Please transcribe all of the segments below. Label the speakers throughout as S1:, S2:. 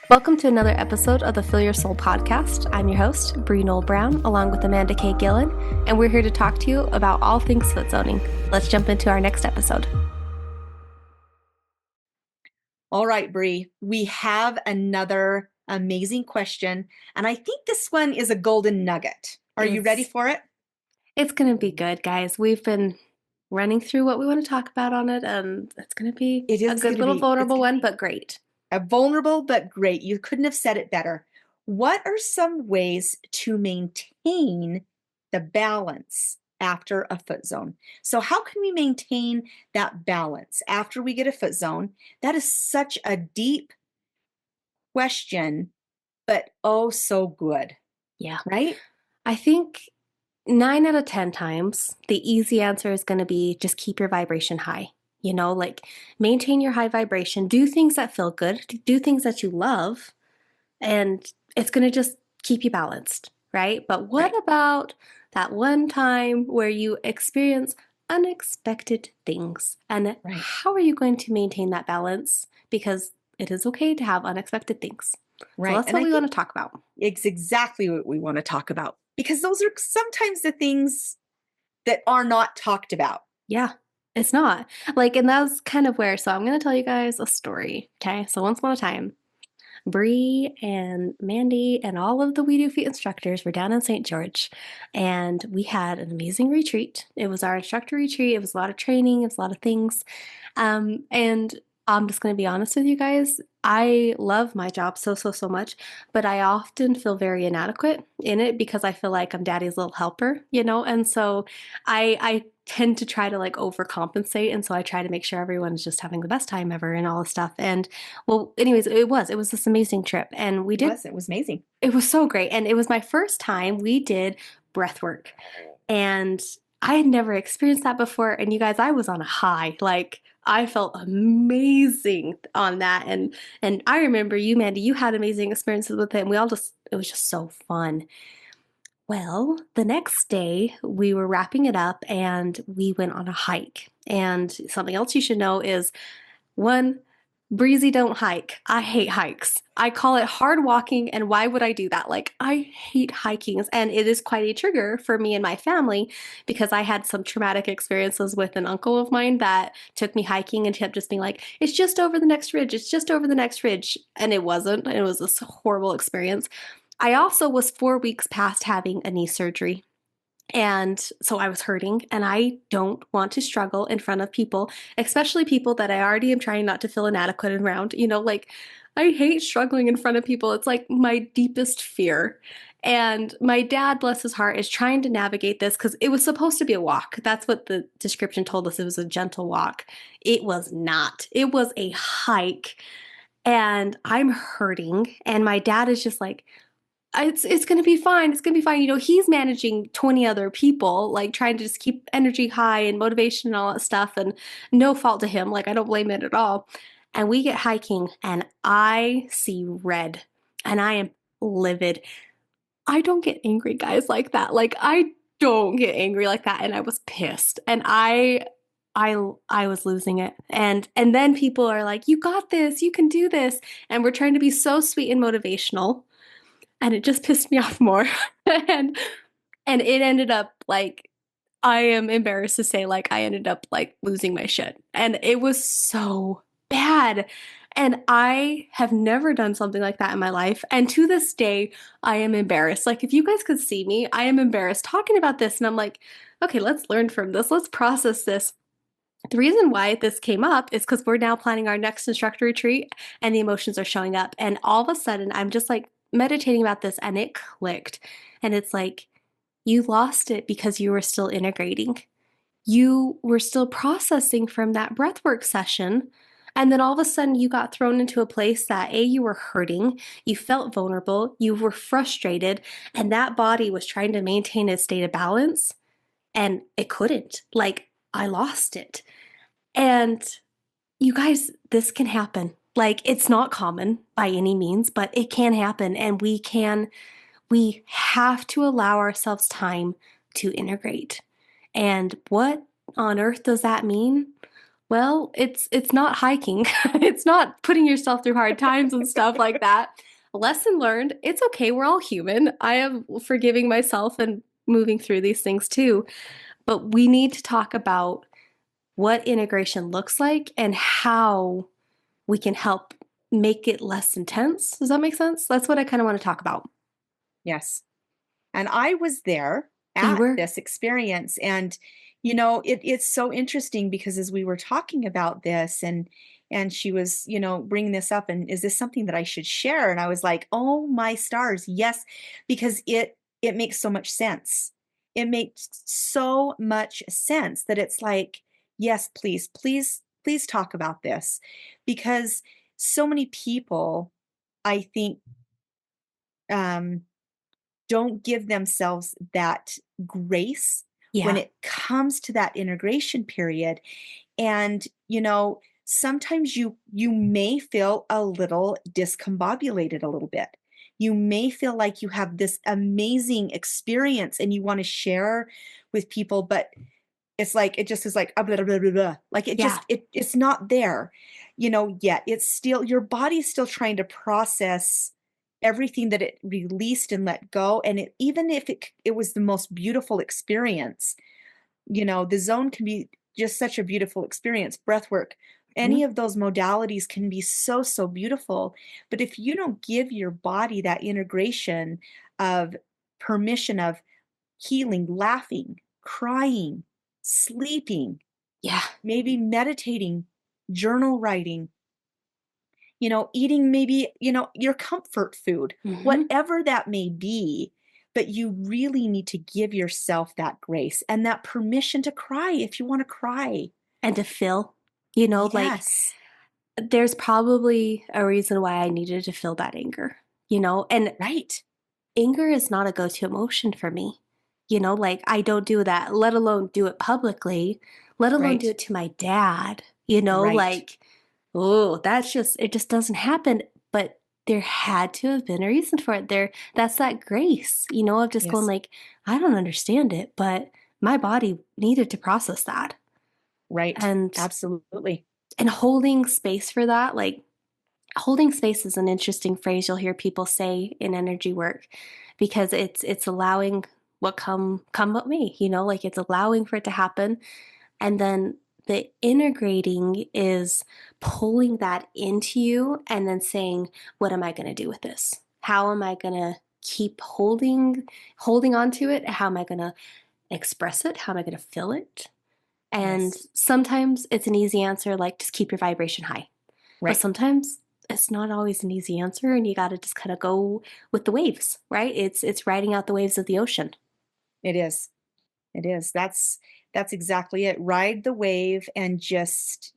S1: Welcome to another episode of the Feel Your Soul podcast. I'm your host, Bree Brown, along with Amanda K. Gillen, and we're here to talk to you about all things foot zoning. Let's jump into our next episode.
S2: All right, Bree, we have another amazing question, and I think this one is a golden nugget. Are you ready for it?
S1: It's going to be good, guys. We've been running through what we want to talk about on it, and it's going to be a good little vulnerable one, but great.
S2: A vulnerable but great. You couldn't have said it better. What are some ways to maintain the balance after a foot zone? So how can we maintain that balance after we get a foot zone? That is such a deep question, but oh so good.
S1: Yeah.
S2: Right?
S1: I think 9 out of 10 times, the easy answer is going to be just keep your vibration high. Maintain your high vibration, do things that feel good, do things that you love, and it's going to just keep you balanced, right? But what about that one time where you experience unexpected things? And how are you going to maintain that balance? Because it is okay to have unexpected things.
S2: Right.
S1: So that's what we want to talk about.
S2: It's exactly what we want to talk about because those are sometimes the things that are not talked about.
S1: Yeah. It's not. And that's kind of where, so I'm going to tell you guys a story, okay? So once upon a time, Bree and Mandee and all of the We Do Feet instructors were down in St. George, and we had an amazing retreat. It was our instructor retreat. It was a lot of training. It was a lot of things. And I'm just going to be honest with you guys. I love my job so much, but I often feel very inadequate in it because I feel like I'm daddy's little helper, And so I tend to try to overcompensate. And so I try to make sure everyone is just having the best time ever and all this stuff. And well, anyways, it was this amazing trip. And
S2: it was amazing.
S1: It was so great. And it was my first time we did breath work. And I had never experienced that before. And you guys, I was on a high. I felt amazing on that. And I remember you, Mandee, you had amazing experiences with it. And it was just so fun. Well, the next day we were wrapping it up and we went on a hike. And something else you should know is one, Breezy don't hike. I hate hikes. I call it hard walking, and why would I do that? I hate hiking, and it is quite a trigger for me and my family because I had some traumatic experiences with an uncle of mine that took me hiking and kept just being like, it's just over the next ridge, it's just over the next ridge, and it wasn't. It was this horrible experience. I also was 4 weeks past having a knee surgery. And so I was hurting, and I don't want to struggle in front of people, especially people that I already am trying not to feel inadequate around. I hate struggling in front of people. It's like my deepest fear. And my dad, bless his heart, is trying to navigate this because it was supposed to be a walk. That's what the description told us. It was a gentle walk. It was not. It was a hike. And I'm hurting. And my dad is just like, it's going to be fine. It's going to be fine. He's managing 20 other people, trying to just keep energy high and motivation and all that stuff. And no fault to him. I don't blame it at all. And we get hiking and I see red and I am livid. I don't get angry, guys, like that. I don't get angry like that. And I was pissed and I was losing it. And then people are like, you got this, you can do this. And we're trying to be so sweet and motivational. And it just pissed me off more. and it ended up I am embarrassed to say I ended up losing my shit. And it was so bad. And I have never done something like that in my life. And to this day, I am embarrassed. If you guys could see me, I am embarrassed talking about this. And I'm like, okay, let's learn from this. Let's process this. The reason why this came up is because we're now planning our next instructor retreat and the emotions are showing up. And all of a sudden, I'm just meditating about this and it clicked. And it's you lost it because you were still integrating. You were still processing from that breathwork session. And then all of a sudden you got thrown into a place that you were hurting, you felt vulnerable, you were frustrated, and that body was trying to maintain a state of balance and it couldn't. I lost it. And you guys, this can happen. It's not common by any means, but it can happen. And we have to allow ourselves time to integrate. And what on earth does that mean? Well, it's not hiking. It's not putting yourself through hard times and stuff like that. Lesson learned. It's okay. We're all human. I am forgiving myself and moving through these things too. But we need to talk about what integration looks like and how we can help make it less intense. Does that make sense? That's what I kind of want to talk about.
S2: Yes. And I was there
S1: You
S2: at
S1: were?
S2: this experience. And, it's so interesting because as we were talking about this and she was, bringing this up and is this something that I should share? And I was like, oh my stars, yes, because it makes so much sense. It makes so much sense that it's like, yes, please, please, please talk about this because so many people, I think, um, don't give themselves that grace when
S1: Yeah.
S2: it comes to that integration period. And, sometimes you may feel a little discombobulated a little bit. You may feel like you have this amazing experience and you want to share with people, but it's like it just is like, blah, blah, blah, blah, blah. Like it
S1: Yeah.
S2: just it's not there, yet. It's still your body's still trying to process everything that it released and let go. And even if it was the most beautiful experience, the zone can be just such a beautiful experience. Breath work, any
S1: Mhm.
S2: of those modalities can be so, so beautiful. But if you don't give your body that integration of permission of healing, laughing, crying, sleeping,
S1: Yeah.
S2: maybe meditating, journal writing, eating maybe, your comfort food,
S1: Hmm.
S2: whatever that may be. But you really need to give yourself that grace and that permission to cry if you want to cry.
S1: And to feel, like
S2: Yes.
S1: there's probably a reason why I needed to feel that anger, and
S2: Right.
S1: anger is not a go to emotion for me. Like I don't do that, let alone do it publicly, let alone do
S2: Right.
S1: it to my dad,
S2: Right.
S1: like, oh, it just doesn't happen. But there had to have been a reason for it. That's that grace, of just going
S2: Yes.
S1: like, I don't understand it, but my body needed to process that.
S2: Right.
S1: And
S2: Absolutely.
S1: holding space for that, like holding space is an interesting phrase you'll hear people say in energy work because it's allowing what may, like it's allowing for it to happen. And then the integrating is pulling that into you and then saying, what am I going to do with this? How am I going to keep holding on to it? How am I going to express it? How am I going to feel it? And
S2: Yes.
S1: sometimes it's an easy answer, like just keep your vibration high. But
S2: Right.
S1: sometimes it's not always an easy answer, and you got to just kind of go with the waves, right? It's riding out the waves of the ocean.
S2: It is. It is. That's exactly it. Ride the wave and just,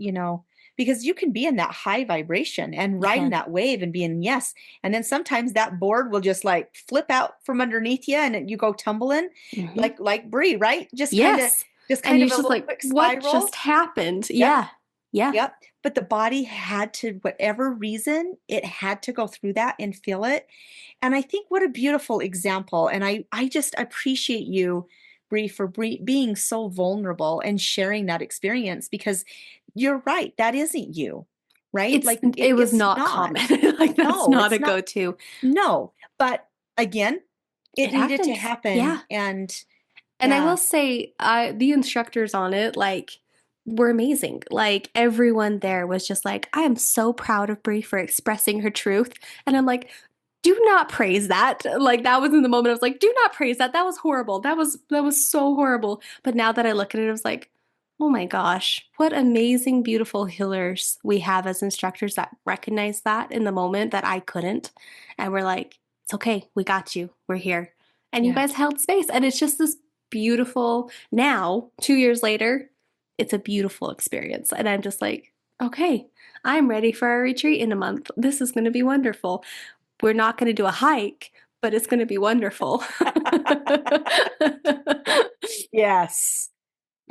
S2: because you can be in that high vibration and
S1: You
S2: riding
S1: can.
S2: that wave and being yes. And then sometimes that board will just like flip out from underneath you and you go tumbling
S1: Hmm.
S2: like Bree, right?
S1: Yes.
S2: Just
S1: And
S2: kind
S1: you're
S2: of a
S1: just
S2: little
S1: like,
S2: quick
S1: what just
S2: spiral.
S1: happened?
S2: Yep.
S1: Yeah. Yeah.
S2: Yep. But the body had to, whatever reason, it had to go through that and feel it. And I think what a beautiful example. And I just appreciate you, Bree, for being so vulnerable and sharing that experience because you're right. That isn't you, right? Like
S1: It was
S2: it's
S1: not common.
S2: not.
S1: Like that's
S2: No,
S1: not
S2: it's
S1: a
S2: not.
S1: go-to.
S2: No. But again, it
S1: It
S2: needed to
S1: happens.
S2: happen.
S1: Yeah.
S2: And
S1: And I will
S2: yeah,
S1: say, the instructors on it, like, were amazing. Like, everyone there was just like, I am so proud of Brie for expressing her truth. And I'm like, do not praise that. Like, that was in the moment. I was like, do not praise that. That was horrible. That was so horrible. But now that I look at it, I was like, oh my gosh, what amazing, beautiful healers we have as instructors that recognize that in the moment that I couldn't. And we're like, it's okay. We got you. We're here. And you
S2: yeah,
S1: guys held space. And it's just this beautiful, now 2 years later, it's a beautiful experience. And I'm just like, okay, I'm ready for our retreat in a month. This is going to be wonderful. We're not going to do a hike, but it's going to be wonderful.
S2: yes,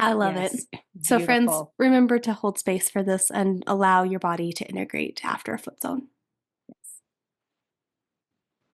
S1: I love it.
S2: yes,
S1: So, friends,
S2: beautiful.
S1: remember to hold space for this and allow your body to integrate after a foot zone.